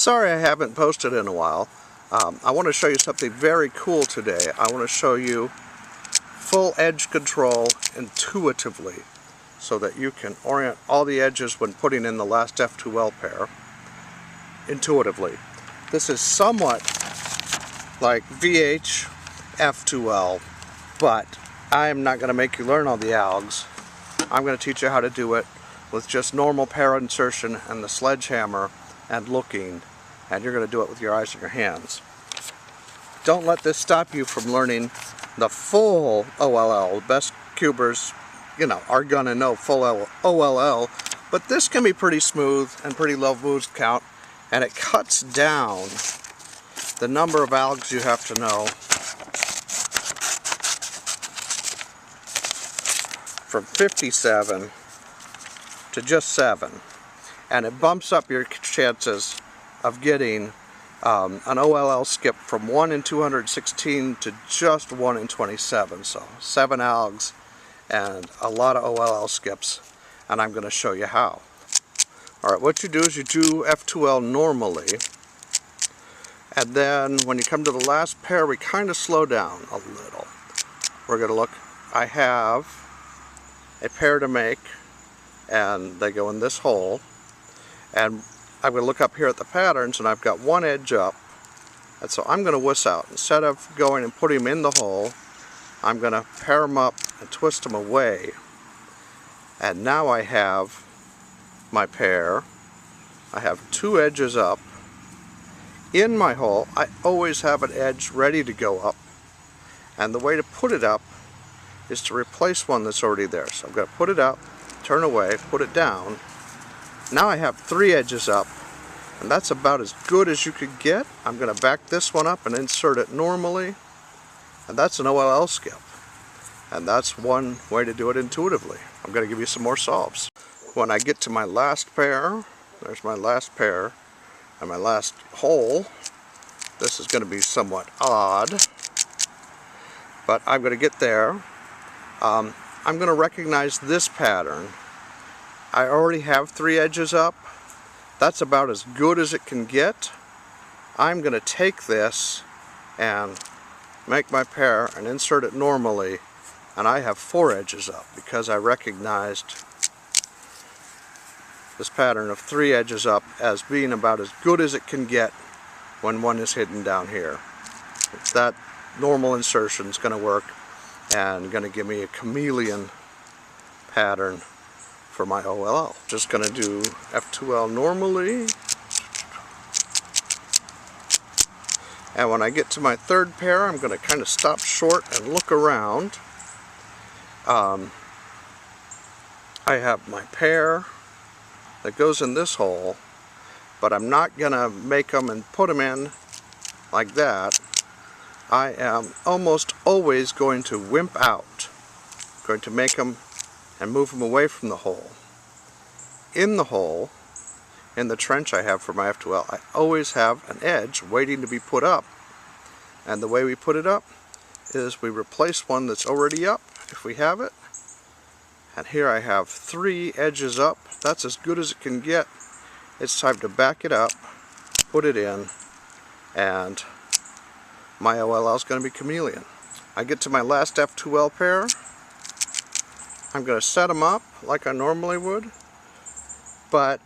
Sorry I haven't posted in a while. I want to show you something very cool today. I want to show you full edge control intuitively so that you can orient all the edges when putting in the last F2L pair intuitively. This is somewhat like VH F2L, but I'm not going to make you learn all the algs. I'm going to teach you how to do it with just normal pair insertion and the sledgehammer and looking, and you're going to do it with your eyes and your hands. Don't let this stop you from learning the full OLL. Best cubers, are going to know full OLL, but this can be pretty smooth and pretty low moves count, and it cuts down the number of algs you have to know from 57 to just 7, and it bumps up your chances of getting an OLL skip from 1 in 216 to just 1 in 27. So 7 algs and a lot of OLL skips, and I'm going to show you how. Alright, what you do is you do F2L normally, and then when you come to the last pair we kind of slow down a little. We're going to look, I have a pair to make, and they go in this hole, and I'm going to look up here at the patterns, and I've got one edge up, and so I'm going to wuss out. Instead of going and putting them in the hole, I'm going to pair them up and twist them away, and now I have my pair. I have 2 edges up. In my hole I always have an edge ready to go up, and the way to put it up is to replace one that's already there. So I'm going to put it up, turn away, put it down. Now I have 3 edges up, and that's about as good as you could get. I'm going to back this one up and insert it normally, and that's an OLL skip. And that's one way to do it intuitively. I'm going to give you some more solves. When I get to my last pair, there's my last pair, and my last hole. This is going to be somewhat odd, but I'm going to get there. I'm going to recognize this pattern. I already have 3 edges up. That's about as good as it can get. I'm going to take this and make my pair and insert it normally, and I have 4 edges up because I recognized this pattern of 3 edges up as being about as good as it can get when one is hidden down here. That normal insertion is going to work and going to give me a chameleon pattern for my OLL. Just going to do F2L normally, and when I get to my 3rd pair I'm going to kind of stop short and look around. I have my pair that goes in this hole, but I'm not going to make them and put them in like that. I am almost always going to wimp out, going to make them and move them away from the hole. In the hole, in the trench I have for my F2L, I always have an edge waiting to be put up, and the way we put it up is we replace one that's already up if we have it, and here I have 3 edges up. That's as good as it can get. It's time to back it up, put it in, and my OLL is going to be chameleon. I get to my last F2L pair. I'm going to set them up like I normally would, but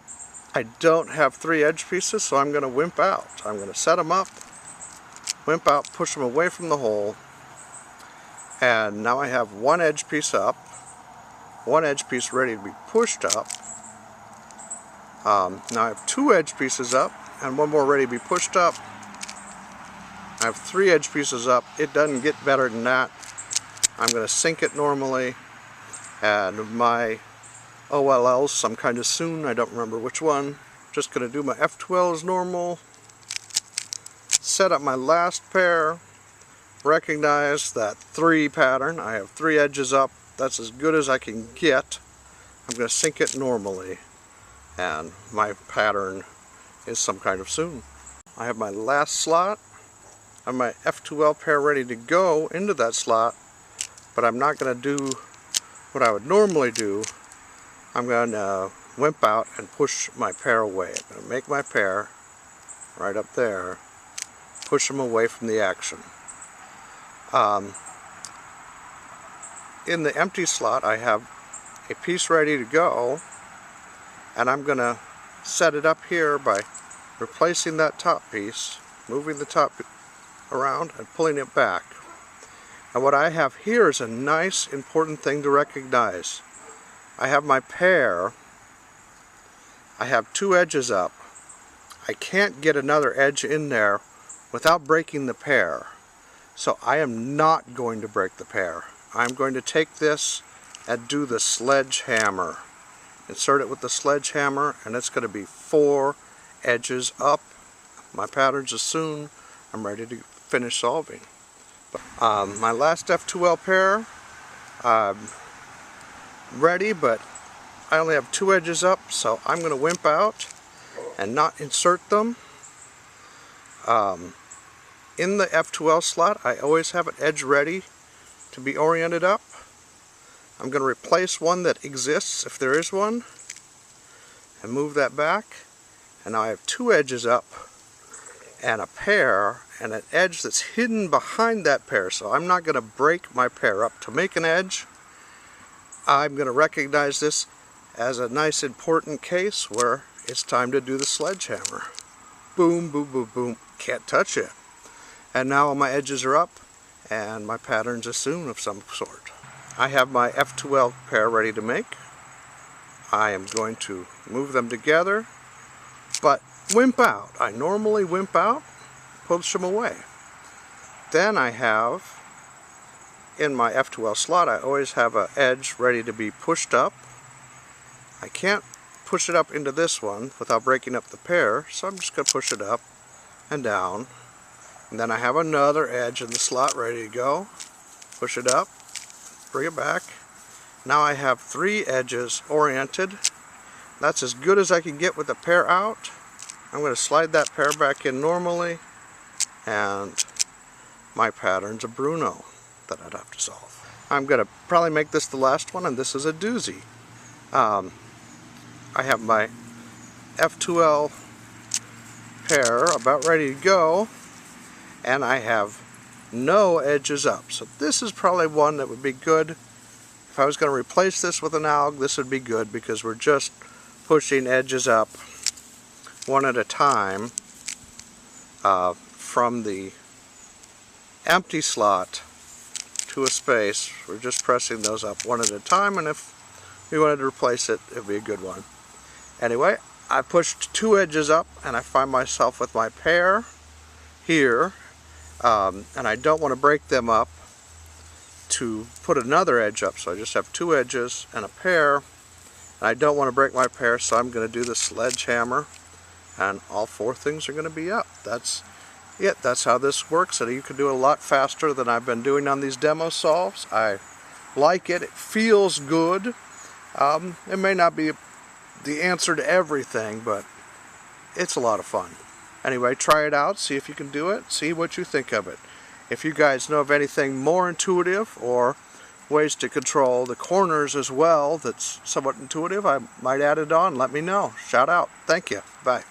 I don't have 3 edge pieces, so I'm going to wimp out. I'm going to set them up, wimp out, push them away from the hole, and now I have 1 edge piece up, 1 edge piece ready to be pushed up. Now I have 2 edge pieces up and 1 more ready to be pushed up. I have 3 edge pieces up. It doesn't get better than that. I'm going to sink it normally, and my OLLs some kind of soon, I don't remember which one. Just going to do my F2L as normal, set up my last pair, recognize that 3 pattern. I have 3 edges up. That's as good as I can get. I'm going to sink it normally, and my pattern is some kind of soon. I have my last slot. I have my F2L pair ready to go into that slot, but I'm not going to do what I would normally do. I'm going to wimp out and push my pair away. I'm going to make my pair, right up there, push them away from the action. In the empty slot I have a piece ready to go, and I'm going to set it up here by replacing that top piece, moving the top around and pulling it back. And what I have here is a nice important thing to recognize. I have my pear, I have two edges up. I can't get another edge in there without breaking the pear. So I am not going to break the pear. I'm going to take this and do the sledgehammer. Insert it with the sledgehammer, and it's going to be 4 edges up. My pattern's as soon. I'm ready to finish solving. My last F2L pair, ready, but I only have 2 edges up, so I'm going to wimp out and not insert them. In the F2L slot, I always have an edge ready to be oriented up. I'm going to replace one that exists, if there is one, and move that back. And now I have 2 edges up and a pear and an edge that's hidden behind that pear. So I'm not going to break my pear up to make an edge. I'm going to recognize this as a nice important case where it's time to do the sledgehammer. Boom, boom, boom, boom. Can't touch it. And now all my edges are up and my pattern's a soon of some sort. I have my F2L pair ready to make. I am going to move them together, but wimp out. I normally wimp out, push them away. Then I have, in my F2L slot, I always have an edge ready to be pushed up. I can't push it up into this one without breaking up the pear, so I'm just going to push it up and down. And then I have another edge in the slot ready to go. Push it up, bring it back. Now I have 3 edges oriented. That's as good as I can get with the pear out. I'm going to slide that pear back in normally, and my pattern's a Bruno that I'd have to solve. I'm going to probably make this the last one, and this is a doozy. I have my F2L pair about ready to go, and I have no edges up. So this is probably one that would be good. If I was going to replace this with an alg, this would be good because we're just pushing edges up one at a time from the empty slot to a space. We're just pressing those up one at a time, and if we wanted to replace it, it would be a good one. Anyway, I pushed 2 edges up and I find myself with my pear here, and I don't want to break them up to put another edge up, so I just have 2 edges and a pear, and I don't want to break my pear, so I'm going to do the sledgehammer, and all 4 things are going to be up. That's it. That's how this works, and you can do it a lot faster than I've been doing on these demo solves. I like it. It feels good. It may not be the answer to everything, but it's a lot of fun. Anyway, try it out, see if you can do it, see what you think of it. If you guys know of anything more intuitive or ways to control the corners as well that's somewhat intuitive, I might add it on. Let me know. Shout out. Thank you. Bye.